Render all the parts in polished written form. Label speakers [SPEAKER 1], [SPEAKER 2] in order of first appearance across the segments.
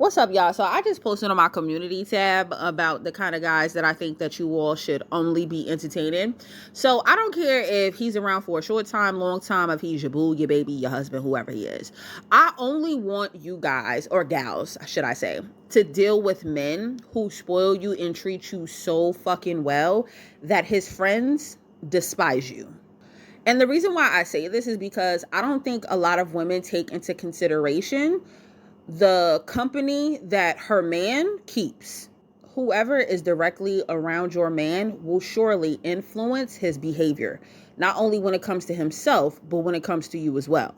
[SPEAKER 1] What's up, y'all? So I just posted on my community tab about the kind of guys that I think that you all should only be entertaining. So I don't care if he's around for a short time, long time, if he's your boo, your baby, your husband, whoever he is. I only want you guys, or gals, should I say, to deal with men who spoil you and treat you so fucking well that his friends despise you. And the reason why I say this is because I don't think a lot of women take into consideration the company that her man keeps. Whoever is directly around your man will surely influence his behavior, not only when it comes to himself, but when it comes to you as well.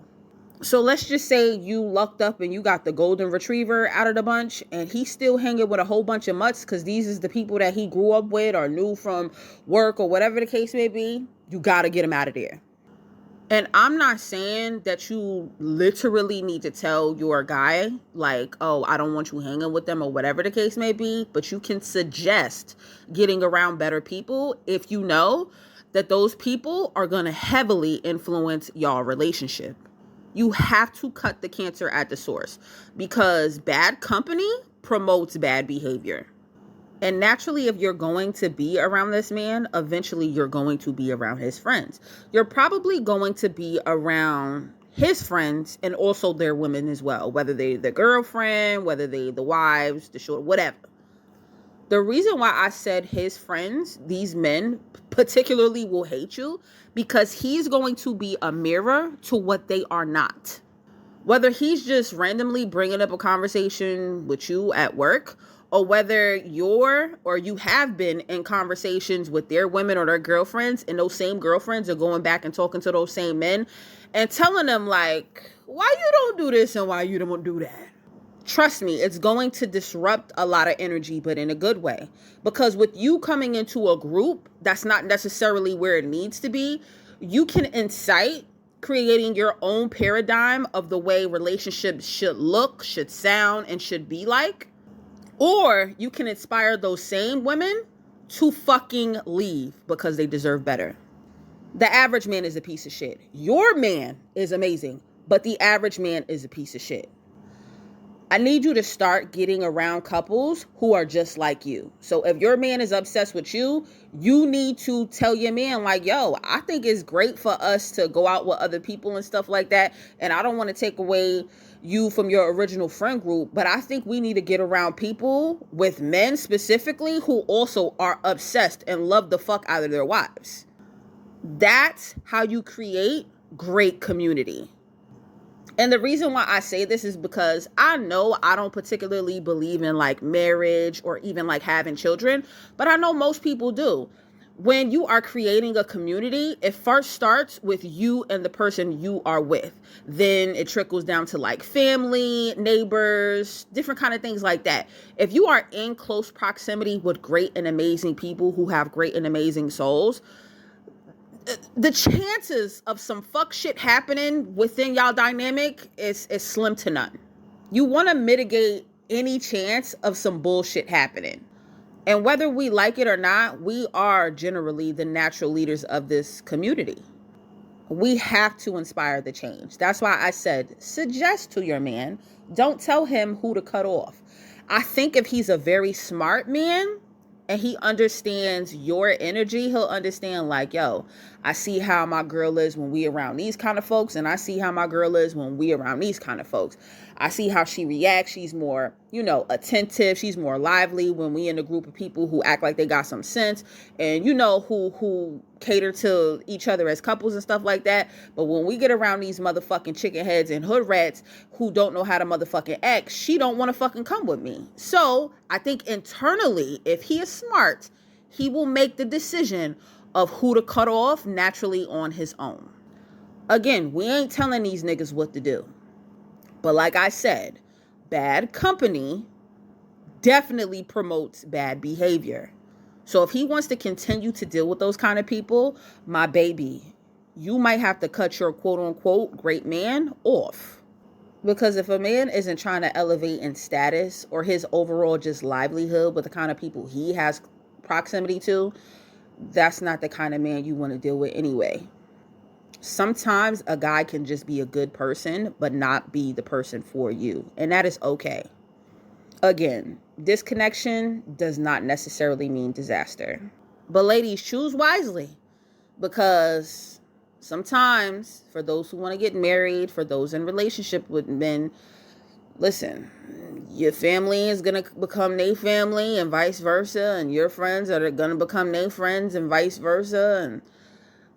[SPEAKER 1] So let's just say you lucked up and you got the golden retriever out of the bunch, and he's still hanging with a whole bunch of mutts because these is the people that he grew up with or knew from work or whatever the case may be. You got to get him out of there. And I'm not saying that you literally need to tell your guy, like, oh, I don't want you hanging with them or whatever the case may be, but you can suggest getting around better people if you know that those people are going to heavily influence y'all relationship. You have to cut the cancer at the source because bad company promotes bad behavior. And naturally, if you're going to be around this man, eventually you're going to be around his friends. You're probably going to be around his friends and also their women as well, whether they the girlfriend, whether they the wives, the short, whatever. The reason why I said his friends, these men particularly will hate you because he's going to be a mirror to what they are not. Whether he's just randomly bringing up a conversation with you at work, or whether you have been in conversations with their women or their girlfriends, and those same girlfriends are going back and talking to those same men and telling them like, why you don't do this and why you don't do that. Trust me, it's going to disrupt a lot of energy, but in a good way. Because with you coming into a group that's not necessarily where it needs to be, you can incite creating your own paradigm of the way relationships should look, should sound, and should be like. Or you can inspire those same women to fucking leave because they deserve better. The average man is a piece of shit. Your man is amazing, but the average man is a piece of shit. I need you to start getting around couples who are just like you. So if your man is obsessed with you, you need to tell your man like, yo, I think it's great for us to go out with other people and stuff like that. And I don't want to take away you from your original friend group, but I think we need to get around people with men specifically who also are obsessed and love the fuck out of their wives. That's how you create great community. And the reason why I say this is because I know I don't particularly believe in like marriage or even like having children, but I know most people do. When you are creating a community, it first starts with you and the person you are with. Then it trickles down to like family, neighbors, different kind of things like that. If you are in close proximity with great and amazing people who have great and amazing souls, the chances of some fuck shit happening within y'all dynamic is slim to none. You want to mitigate any chance of some bullshit happening. And whether we like it or not, we are generally the natural leaders of this community. We have to inspire the change. That's why I said, suggest to your man, don't tell him who to cut off. I think if he's a very smart man, and he understands your energy, he'll understand like, yo, I see how my girl is when we around these kind of folks, and I see how my girl is when we around these kind of folks. I see how she reacts. She's more, attentive. She's more lively when we in a group of people who act like they got some sense and who cater to each other as couples and stuff like that. But when we get around these motherfucking chicken heads and hood rats who don't know how to motherfucking act, she don't want to fucking come with me. So I think internally, if he is smart, he will make the decision of who to cut off naturally on his own. Again, we ain't telling these niggas what to do. But like I said, bad company definitely promotes bad behavior. So if he wants to continue to deal with those kind of people, my baby, you might have to cut your quote unquote great man off. Because if a man isn't trying to elevate in status or his overall just livelihood with the kind of people he has proximity to, that's not the kind of man you want to deal with anyway. Sometimes a guy can just be a good person, but not be the person for you. And that is okay. Again, disconnection does not necessarily mean disaster. But ladies, choose wisely, because sometimes for those who want to get married, for those in relationship with men, listen, your family is going to become their family and vice versa, and your friends are going to become their friends and vice versa. And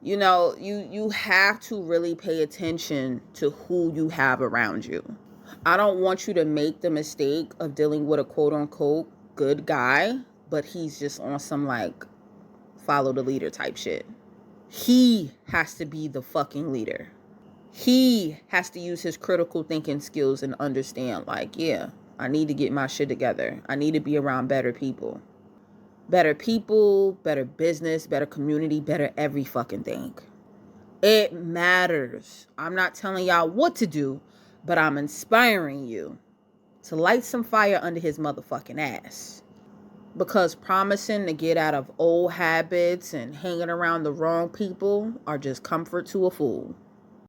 [SPEAKER 1] you have to really pay attention to who you have around you. I don't want you to make the mistake of dealing with a quote unquote good guy, but he's just on some like follow the leader type shit. He has to be the fucking leader. He has to use his critical thinking skills and understand, like, yeah, I need to get my shit together. I need to be around better people. Better people, better business, better community, better every fucking thing. It matters. I'm not telling y'all what to do, but I'm inspiring you to light some fire under his motherfucking ass. Because promising to get out of old habits and hanging around the wrong people are just comfort to a fool.